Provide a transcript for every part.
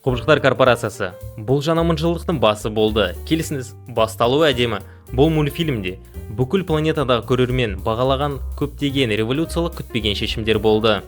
Құбыжықтар корпорациясы. Бұл жаңа мыңжылдықтың басы болды. Келісіңіз, басталуы әдемі. Бұл мультфильмде бүкіл планетадағы көрермен бағалаған көптеген революциялық күтпеген шешімдер болды.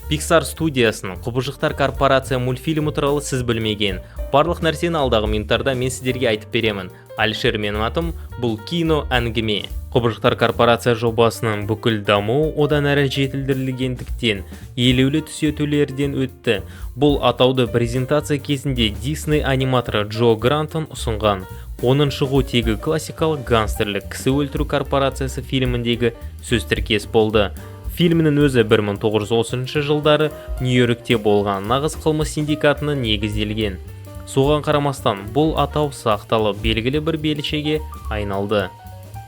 Pixar студиясының Құбыжықтар корпорация мультфильмі туралы сіз білмеген барлық нәрсені алдағы минуттарда мен сіздерге айтып беремін. Алишер менің атым, бұл кино әңгіме. Құбыжықтар корпорация жобасының бүкіл дамуы одан әрі жетілдірілгендіктен елеулі түзетулерден өтті. Бұл атауды презентация кезінде Disney аниматоры Джо Грантон ұсынған. Оның шығу тегі классикалық гангстерлік кісі өлтіру корпорациясы фильміндегі сөз тіркес болды. Фильмінің өзі 1930 жылдары Нью-Йоркте болған нағыз қылмыс синдикатына негізделген. Соған қарамастан бұл атау сақталып белгілі бір белшеге айналды.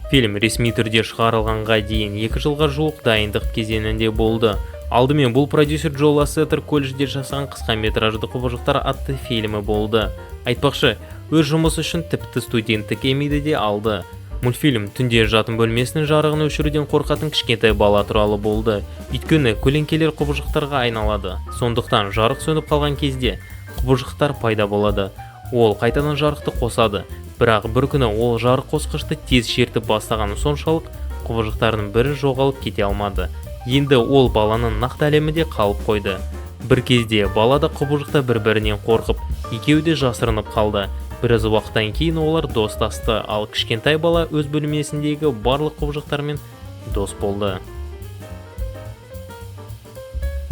Фильм ресми түрде шығарылғанға дейін 2 жылға жуық дайындық кезеңінде болды. Алдымен бұл продюсер Джо Лассетер колледжде жасаған қысқа метражды Құбыжықтар атты фильмі болды. Айтпақшы, өз жұмысы үшін тіпті студенттік Эммиді де алды. Мультфильм түнде жатын бөлмесінің жарығын өшіруден қорқатын кішкентай бала туралы болды. Өйткені көлеңкелер құбыжықтарға айналады. Сондықтан жарық сөніп қалған кезде құбыжықтар пайда болады. Ол қайтадан жарықты қосады. Бірақ бір күні ол жарық қосқышты тез шертіп бастағаны соншалық құбыжықтардың бірі жоғалып кете алмады. Енді ол баланың нақты әлемінде қалып қойды. Бір кезде бала да құбыжықта бір-бірінен қорқып, екеуі де жасырынып қалды. Біраз уақыттан кейін олар достасты, ал кішкентай бала өз бөлмесіндегі барлық құбыжықтармен дос болды.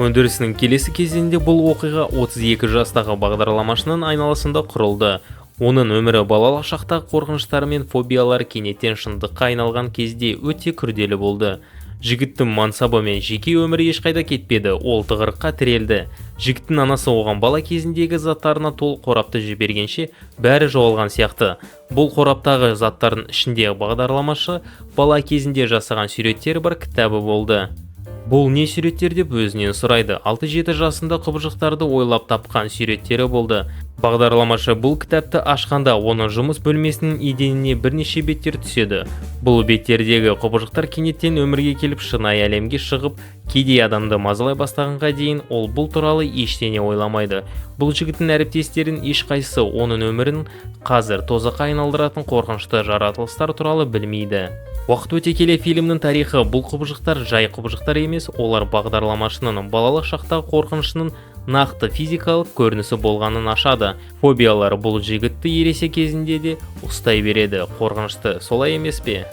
Өндірісінің келесі кезеңінде бұл оқиға 32 жастағы бағдарламашының айналасында құрылды. Оның өмірі балалық шақтағы қорқыныштары мен фобиялары кенеттен шындыққа айналған кезде өте күрделі болды. Жігіттің мансабы мен жеке өмірі ешқайда кетпеді, ол тығырыққа тірелді. Жігіттің анасы оған бала кезіндегі заттарына толық қорапты жібергенше бәрі жоғалған сияқты. Бұл қораптағы заттардың ішінде бағдарламашы бала кезінде жасаған суреттері бар кітабы болды. Бұл не суреттер деп өзінен сұрайды. 6-7 жасында құбыжықтарды ойлап тапқан суреттері болды. Бағдарламашы бұл кітапты ашқанда оның жұмыс бөлмесінің еденіне бірнеше беттер түседі. Бұл беттердегі құбыжықтар кенеттен өмірге келіп шынайы әлемге шығып, кейде адамды мазалай бастағанға дейін ол бұл туралы ештеңе ойламайды. Бұл жігіттің әріптестерін ешқайсысы оның өмірін қазір тозаққа айналдыратын қорқынышты жаратылыстар туралы білмейді. Уақыт өте келе фильмнің тарихы бұл құбыжықтар жай құбыжықтар емес, олар бағдарламашының балалық шақтағы қорқынышының нақты физикалық көрінісі болғанын ашады. Фобиялар бұл жігітті ересе кезінде де ұстай береді. Қорқынышты солай емес пе?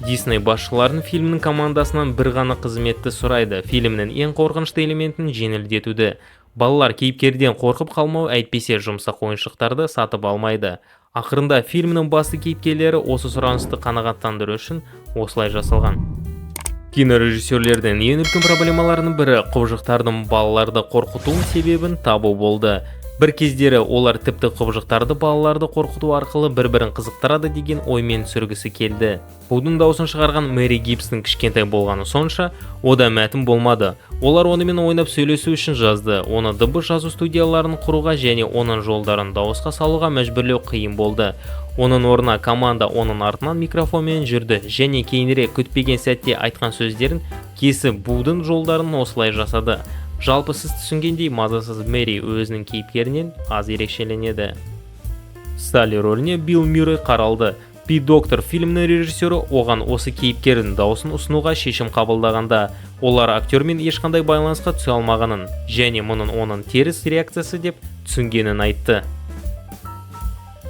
Disney басшыларының фильмнің командасынан бір ғана қызметті сұрайды. Фильмнің ең қорқынышты элементін жеңілдетуді. Балалар кейіпкерден қорқып қалмау, әйтпесе жұмсақ ойыншықтарды сатып алмайды. Ақырында фильмнің басты кейіпкерлері осы сұранысты қанағаттандыру үшін осылай жасалған. Кинорежиссерлердің ең үлкен проблемаларының бірі құбыжықтардың балаларды қорқытуының себебін табу болды. Бір кездері олар тіпті құбыжықтарды балаларды қорқыту арқылы бір-бірін қызықтырады деген оймен түсіргісі келді. Будың дауысын шығарған Мэри Гибстің кішкентай болғаны сонша, ода мәтін болмады. Олар онымен ойнап сөйлесу үшін жазды. Оны дыбыс жазу студияларын құруға және оның жолдарын дауысқа салуға мәжбүрлеу қиын болды. Оның орнына команда оның артынан микрофонмен жүрді және кейінірек күтпеген сәтте айтқан сөздерін кесіп Будың жолдарын осылай жасады. Жалпы сіз түсінгендей мазасыз Мэри өзінің кейіпкерінен аз ерекшеленеді. Салли рөліне Билл Мюррей қаралды. Доктор фильмнің режиссері оған осы кейіпкердің дауысын ұсынуға шешім қабылдағанда, олар актермен ешқандай байланысқа түсе алмағанын және мұның оның теріс реакциясы деп түсінгенін айтты.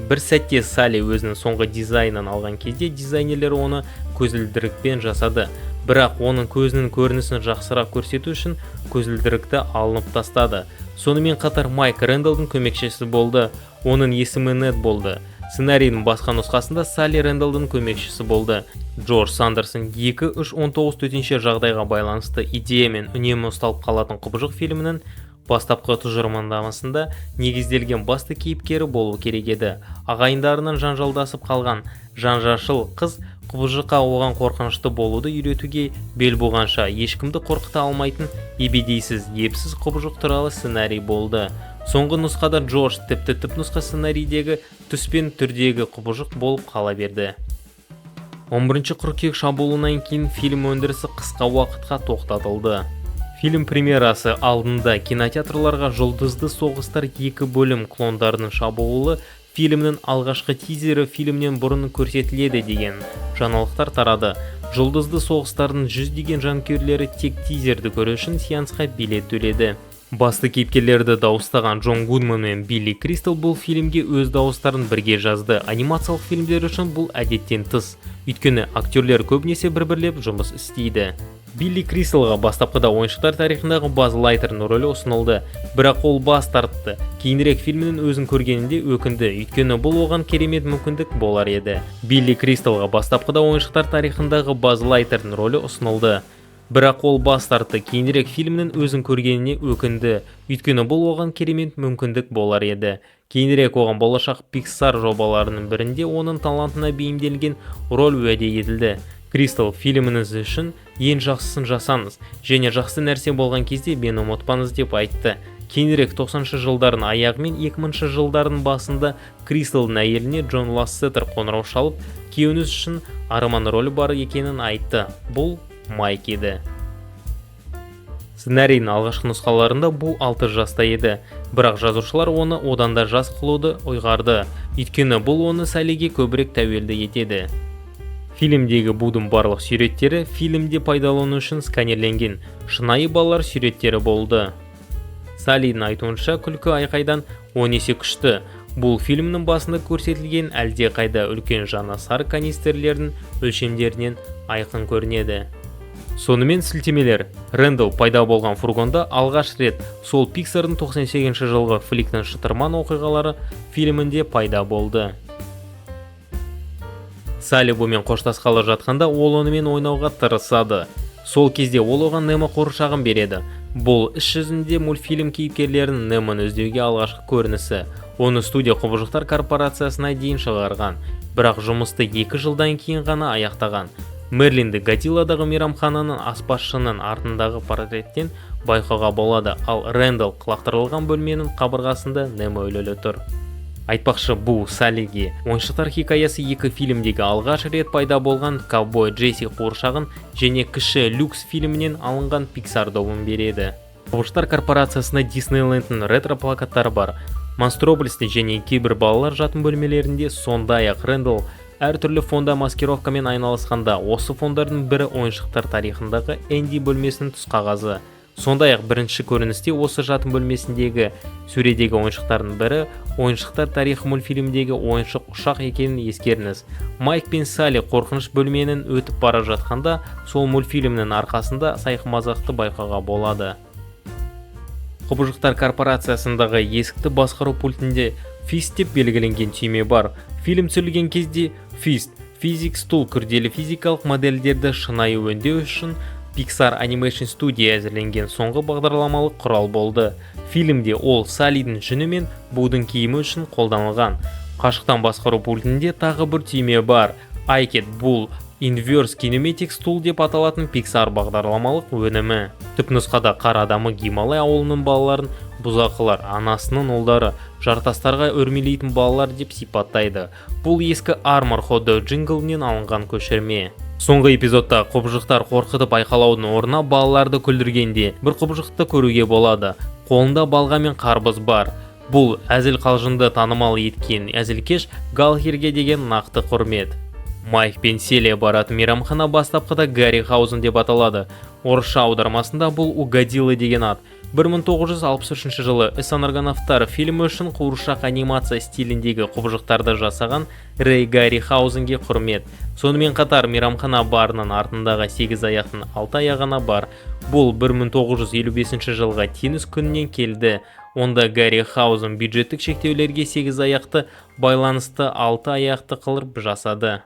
Бір сәтте Салли өзінің соңғы дизайнын алған кезде дизайнерлер оны көзілдірікпен жасады. Бірақ оның көзінің көрінісін жақсырақ көрсету үшін көзілдірікті алынып тастады. Сонымен қатар Майк Рэндалдың көмекшісі болды. Оның есімі Нед болды. Сценарийдің басқа нұсқасында Салли Рэндалдың көмекшісі болды. Джордж Сандерсон 2-3-19 төтенше жағдайға байланысты идеямен үнемі ұсталып қалатын құбыжық фильмінің бастапқы тұжырымдамасында негізделген басты кейіпкері болу керек еді. Ағайындарынан жанжалдасып қалған жанжашыл қыз құбыжыққа оған қорқынышты болуды үйретуге бел буғанша ешкімді қорқыта алмайтын ебедейсіз, епсіз құбыжық туралы сценарий болды. Соңғы нұсқада Джордж тіпті түпнұсқа сценарийдегі түспен түрдегі құбыжық болып қала берді. 11 қыркүйек шабуылынан кейін фильм өндірісі қысқа уақытқа тоқтатылды. Фильм премьерасы алдында кинотеатрларға «Жұлдызды соғыстар 2 бөлім клондардың шабуылы» фильмнің алғашқы тизері фильмнен бұрын көрсетіледі деген жаңалықтар тарады. «Жұлдызды соғыстардың 100 жанкүйерлері тек тизерді көру үшін сеансқа билет төледі. Басты кейіпкерлерді дауыстаған Джон Гудман мен Билли Кристал бұл фильмге өз дауыстарын бірге жазды. Анимациялық фильмдер үшін бұл әдеттен тыс, өйткені актерлер көбінесе бір-бірлеп жұмыс істейді. Билли Кристалға бастапқыда ойыншықтар тарихындағы Баз Лайтердің рөлі ұсынылды, бірақ ол бас тартты. Кейінірек фильмнің өзін көргенінде өкінді, өйткені бұл оған керемет мүмкіндік болар еді. Билли Кристалға бастапқыда ойыншықтар тарихындағы Баз Лайтердің рөлі ұсынылды, бірақ ол бас тартты. Кейінірек фильмнің өзін көргеніне өкінді, өйткені бұл оған керемет мүмкіндік болар еді. Кейінірек оған болашақ Pixar жобаларының бірінде оның талантына бейімделген рөл уәде етілді. Кристал, фильміңіз үшін ең жақсысын жасаңыз, және жақсы нәрсе болған кезде мені ұмытпаңыз деп айтты. Кейінірек 90-шы жылдардың аяғы мен 2000-шы жылдардың басында Кристалдың әйеліне Джон Лассетер қоңырау шалып, күйеуіңіз үшін арман рөлі бар екенін айтты. Бұл Майк еді. Сценарийдің алғашқы нұсқаларында бұл 6 жаста еді, бірақ жазушылар оны одан да жас қылуды ұйғарды, өйткені бұл оны сәлеге көбірек тәуелді етеді. Фильмдегі будың барлық суреттері фильмде пайдалану үшін сканерленген, шынайы балалар суреттері болды. Саллидің айтуынша, күлкі айқайдан 10 есе күшті. Бұл фильмнің басында көрсетілген әлде қайда үлкен жанасар канистрлердің өлшемдерінен айқын көрінеді. Сонымен сілтемелер. Рэндалл пайда болған фургонда алғаш рет сол Pixar'дың 98 жылғы Фликтің шытырман оқиғалары фильмінде пайда болды. Салли бұмен қоштасқалы жатқанда ол онымен ойнауға тырысады. Сол кезде ол оған Немо қуыршағын береді. Бұл іс жүзінде мультфильм кейіпкерлерінің Немоны іздеуге алғашқы көрінісі. Оны студия құбыжықтар корпорациясына дейін шығарған, бірақ жұмысты 2 жылдан кейін ғана аяқтаған. Мерлинді Годзилладағы мейрамхананың аспазшының артындағы портреттен байқауға болады, ал Рэндалл лақтырылған бөлменің қабырғасында Немо өлілі тұр. Айтпақшы, бұл Саллиге ойыншықтар хикаясы 2 фильмдегі алғаш рет пайда болған ковбой Джесси қуыршағын және кіші люкс фильмінен алынған Pixar добын береді. Құбыжықтар корпорациясында Диснейлендтің ретро плакаттары бар. Монстрополисте және кейбір балалар жатын бөлмелерінде, сондай-ақ Рэндалл әртүрлі фонда маскировкамен айналысқанда, осы фондардың бірі ойыншықтар тарихындағы Энди бөлмесінің тұсқағазы. Сондай-ақ бірінші көріністе осы жатын бөлмесіндегі сөредегі ойыншықтардың бірі ойыншықтар тарихы мультфильмдегі ойыншық ұшақ екенін ескеріңіз. Майк пен Салли қорқыныш бөлменің өтіп бара жатқанда, сол мультфильмнің арқасында сайқымазақты байқауға болады. Құбыжықтар корпорациясындағы есікті басқару пультінде Фист деп белгіленген түйме бар. Фильм түсірілген кезде Фист Physics Tool күрделі физикалық модельдерді шынайы өңдеу үшін Pixar Animation Studio әзірленген соңғы бағдарламалық құрал болды. Фильмде ол Саллидің жүні мен будың киімі үшін қолданылған. Қашықтан басқару пультінде тағы бір түйме бар. iCat бұл Inverse Kinematics Tool деп аталатын Pixar бағдарламалық өнімі. Түпнұсқада қар адамы Гималай ауылының балаларын бұзақылар, анасының ұлдары, жартастарға өрмелейтін балалар деп сипаттайды. Бұл ескі Armor Hodder джинглінен алынған көшірме. Соңғы эпизодта құбыжықтар қорқытып айқалаудың орнына балаларды күлдіргенде бір құбыжықты көруге болады. Қолында балға мен қарбыз бар. Бұл әзіл қалжыңды танымал еткен әзілкеш Галхерге деген нақты құрмет. Майк пен Селия баратын мейрамхана бастапқыда Гарри Хаузен деп аталады. Орысша аудармасында бұл Годзилла деген ат. 1963 жылы эсонаргонавтар фильмі үшін қуыршақ анимация стиліндегі құбыжықтарды жасаған Рэй Гаррихаузенге құрмет. Сонымен қатар мейрамхана барының артындағы 8 аяқтың 6 аяғына бар. Бұл 1955 жылға теңіз күнінен келді. Онда Гаррихаузен бюджеттік шектеулерге 8 аяқты байланысты 6 аяқты қылып жасады.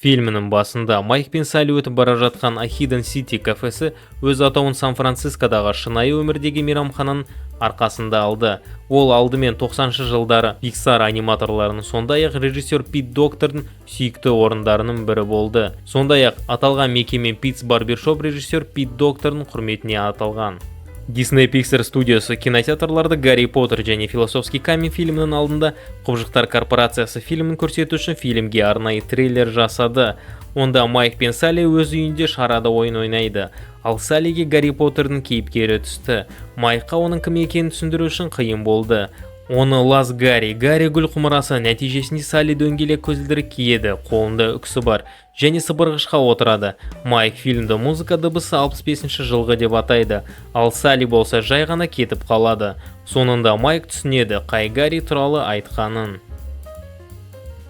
Фильмінің басында Майк пен Салли өтіп бара жатқан Hidden City кафесі өз атауын Сан-Францискодағы шынайы өмірдегі мейрамхананың арқасында алды. Ол алдымен 90-шы жылдары Pixar аниматорларының, сондай-ақ режиссер Пит Доктордың сүйікті орындарының бірі болды. Сондай-ақ аталған мекеме Питс Барбершоп режиссер Пит Доктордың құрметіне аталған. Disney Pixar студиясы кинотеатрларда Гарри Поттер және Философский камень фильмінің алдында Құбыжықтар корпорациясы фильмін көрсету үшін фильмге арнайы трейлер жасады. Онда Майк пен Салли өз үйінде шарада ойын ойнайды. Ал Саллиге Гарри Поттердің кейіпкері түсті. Майкқа оның кім екенін түсіндіру үшін қиын болды. Оны Лас Гарри гүл құмырасы, нәтижесінде Салли дөңгелек көзілдірік киеді, қолында үкісі бар және сыбырғышқа отырады. Майк фильмді музыка дыбысы 65-ші жылғы деп атайды, ал Салли болса жай ғана кетіп қалады. Соңында Майк түсінеді қай Гарри туралы айтқанын.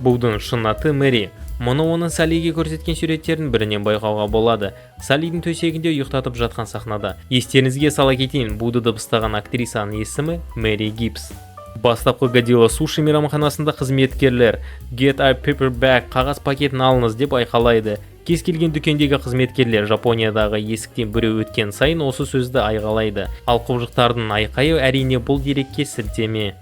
Будың шын аты Мэри. Мұны оның Саллиге көрсеткен суреттердің бірінен байқауға болады. Саллидің төсегінде ұйықтатып жатқан сахнада. Естеріңізге сала кетейін, Буды дыбыстаған актрисаның есімі Мэри Гибс. Бастапқы Годзилла суши мейрамханасында қызметкерлер "Get a paper bag" қағаз пакетін алыңыз деп айқалайды. Кез келген дүкендегі қызметкерлер Жапониядағы есіктен біреу өткен сайын осы сөзді айғалайды. Ал құбыжықтардың айқайы әрине бұл дерекке сілтеме.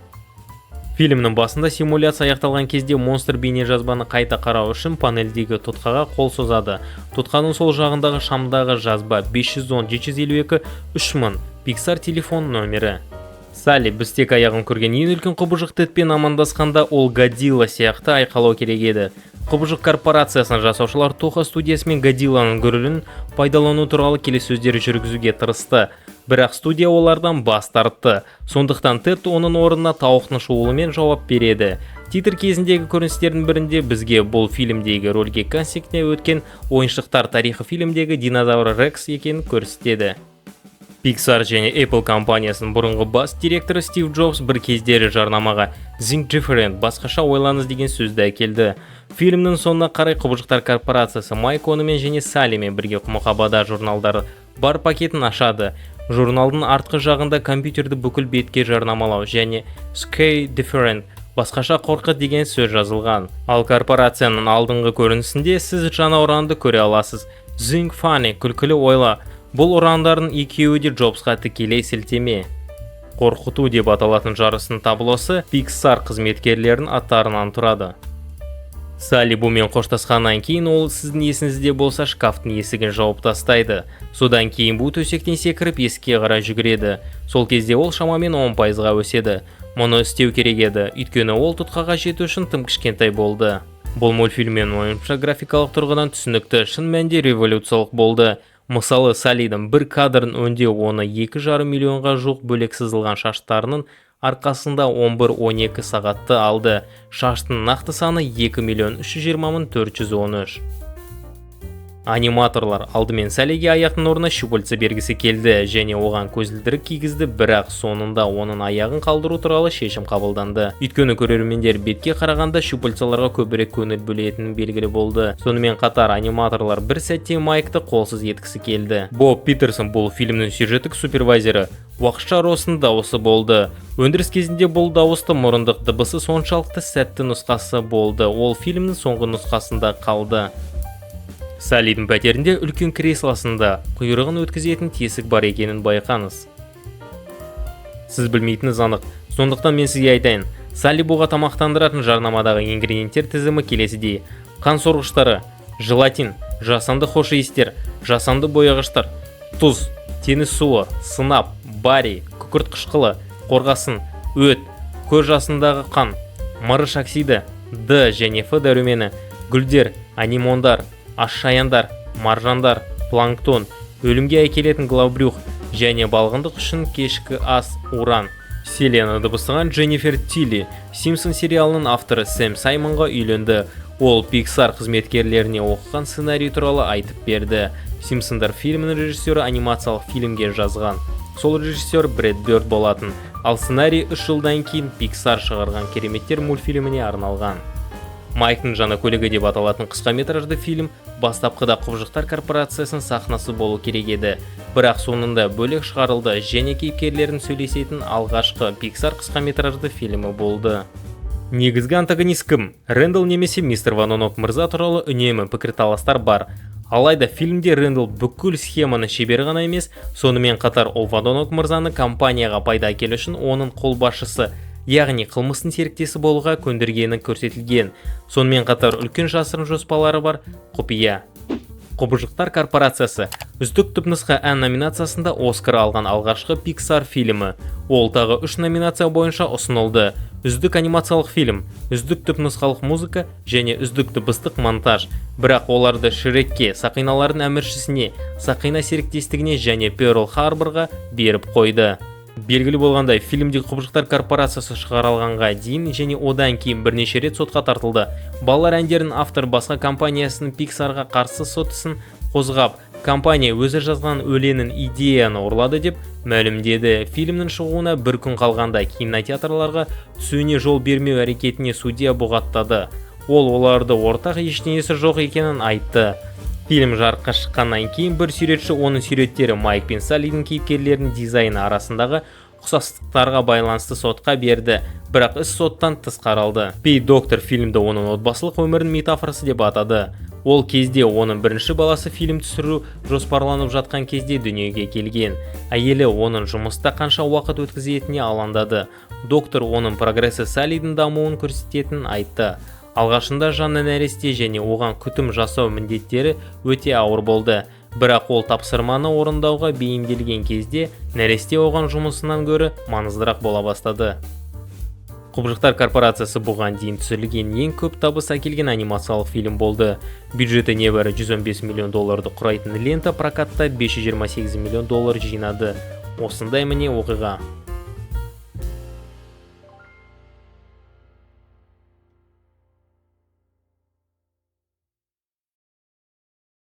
Фильмнің басында симуляция аяқталған кезде монстр бейнежазбаны қайта қарау үшін панельдегі тұтқаға қол созады. Тұтқаның сол жағындағы шамдағы жазба 510-752-3000 Pixar телефон нөмірі. Салли біз тек аяғын көрген ең үлкен құбыжық Тедпен амандасқанда ол Годзилла сияқты айқалау керек еді. Құбыжық корпорациясының жасаушылар Тоха студиясы мен Годзилланың гүрілін пайдалану туралы келіссөздер жүргізуге тырысты. Бірақ студия олардан бас тартты. Сондықтан Тед оның орнына тауықтың шуылымен жауап береді. Титр кезіндегі көріністердің бірінде бізге бұл фильмдегі рөлге кастингте өткен ойыншықтар тарихы фильмдегі динозавр Рекс екенін көрсетеді. Pixar және Apple компаниясының бұрынғы бас директоры Стив Джобс бір кездері жарнамаға "Think different", басқаша ойлаңыз деген сөзді әкелді. Фильмнің соңына қарай құбыжықтар корпорациясы Майк онымен және Саллимен бірге құмықабада журналдары бар пакетін ашады. Журналдың артқы жағында компьютерді бүкіл бетке жарнамалау және "Scary different", басқаша қорқыт деген сөз жазылған. Ал корпорацияның алдыңғы көрінісінде сіз жаңа ұранды көре аласыз. "Think funny", күлкілі ойла. Бұл ұрандардың екеуі де Джобсқа тікелей сілтеме. Қорқыту деп аталатын жарыстың таблосы Pixar қызметкерлерінің аттарынан тұрады. Салли бұмен қоштасқаннан кейін ол сіздің есіңізде болса шкафтың есігін жауып тастайды. Содан кейін бұл төсектен секіріп есікке қарай жүгіреді. Сол кезде ол шамамен 10%-ға өседі. Мұны істеу керек еді, өйткені ол тұтқаға жету үшін тым кішкентай болды. Бұл мультфильмнің ойынша графикалық тұрғыдан түсінікті, шын мәнінде революциялық болды. Мысалы, Саллидің бір кадрын өңдеу оны 2,5 миллионға жуық бөлек сызылған шаштарының арқасында 11-12 сағатты алды. Шаштың нақты саны 2,320,413. Аниматорлар алдымен Саллиге аяқтың орнына щупальца бергісі келді және оған көзілдірік кигізді, бірақ соңында оның аяғын қалдыру туралы шешім қабылданды. Өйткені көрермендер бетке қарағанда щупальцаларға көбірек көңіл бөлетінін белгілі болды. Сонымен қатар аниматорлар бір сәтте Майкты қолсыз еткісі келді. Боб Питерсон бұл фильмнің сюжеттік супервайзері. Уақытша Россың дауысы болды. Өндіріс кезінде бұл дауысты мұрындық дыбысы соншалықты сәтті нұсқасы болды. Ол фильмнің соңғы нұсқасында қалды. Саллидің пәтерінде үлкен креслосында құйрығын өткізетін тесік бар екенін байқаңыз. Сіз білмейтініңіз анық, сондықтан мен сізге айтайын. Салли буға тамақтандыратын жарнамадағы ингредиенттер тізімі келесідей: қан сорғыштары, желатин, жасанды хош иістер, жасанды бояғыштар, тұз, теңіз суы, сынап, барий, күкірт қышқылы, қорғасын, өт, көз жасындағы қан, мырыш оксиді, Д және Ф дәрумені, гүлдер, анимондар, аш-шаяндар, маржандар, планктон, өлімге әкелетін главбрюх және балғындық үшін кешкі ас уран. Селена дыбыстаған Дженнифер Тилли, Симпсон сериалының авторы Сэм Саймонға үйленді. Ол Pixar қызметкерлеріне оқыған сценарий туралы айтып берді. Симпсондар фильмінің режиссері анимациялық фильмге жазған. Сол режиссер Брэд Бёрд болатын, ал сценарий 3 жылдан кейін Pixar шығарған кереметтер мультфильміне арналған. Майктың жаңа көлігі деп аталатын қысқаметражды фильм бастапқыда құбыжықтар корпорациясының сахнасы болу керек еді, бірақ соңында бөлек шығарылды және кейіпкерлерін сөйлесетін алғашқы Pixar қысқаметражды фильмі болды. Негізгі антагонист кім? Рэндалл немесе мистер Ван Онок мырза туралы үнемі пікірталастар бар. Алайда фильмде Рэндалл бүкіл схеманы шебер ғана емес, сонымен қатар ол Ван Онок мырзаны компанияға пайда әкелу үшін оның қолбасшысы, яғни қылмыстың серіктесі болуға көндіргені көрсетілген. Сонымен қатар үлкен жасырын жоспарлары бар. Құпия. Құбыжықтар корпорациясы үздік түпнұсқа ән номинациясында Оскар алған алғашқы Pixar фильмі. Ол тағы 3 номинация бойынша ұсынылды. үздік анимациялық фильм, үздік түпнұсқалық музыка және үздік дыбыстық монтаж. Бірақ оларды Шрекке, Сақиналардың әміршісіне, Сақина серіктестігіне және Перл Харборға беріп қойды. Белгілі болғандай, фильмдегі Құбыжықтар корпорациясы шығарылғанға дейін және одан кейін бірнеше рет сотқа тартылды. Балалар әндерінің автор басқа компаниясының Pixarға қарсы сот ісін қозғап, компания өзі жазған өлеңнің идеяны ұрлады деп мәлімдеді. Фильмнің шығуына бір күн қалғанда кинотеатрларға түсуіне жол бермеу әрекетіне судья бұғаттады. Ол оларды ортақ ештеңесі жоқ екенін айтты. Фильм жарыққа шыққаннан кейін бір суретші оның суреттері Майк пен Саллидің кейіпкерлерінің дизайны арасындағы ұқсастықтарға байланысты сотқа берді, бірақ іс соттан тыс қаралды. Доктор фильмді оның отбасылық өмірінің метафорасы деп атады. Ол кезде оның бірінші баласы фильм түсіру жоспарланып жатқан кезде дүниеге келген. Әйелі оның жұмыста қанша уақыт өткізетініне алаңдады. Доктор оның прогресі Саллидің дамуын көрсететінін айтты. Алғашында жанны нәресте және оған күтім жасау міндеттері өте ауыр болды. Бірақ ол тапсырманы орындауға бейімделген кезде нәресте оған жұмысынан гөрі маңыздырақ бола бастады. Құбыжықтар корпорациясы бұған дейін түсірілген ең көп табыс әкелген анимациялық фильм болды. Бюджеті небәрі $115 миллион құрайтын лента прокатта $528 миллион жинады. Осындай міне оқиға.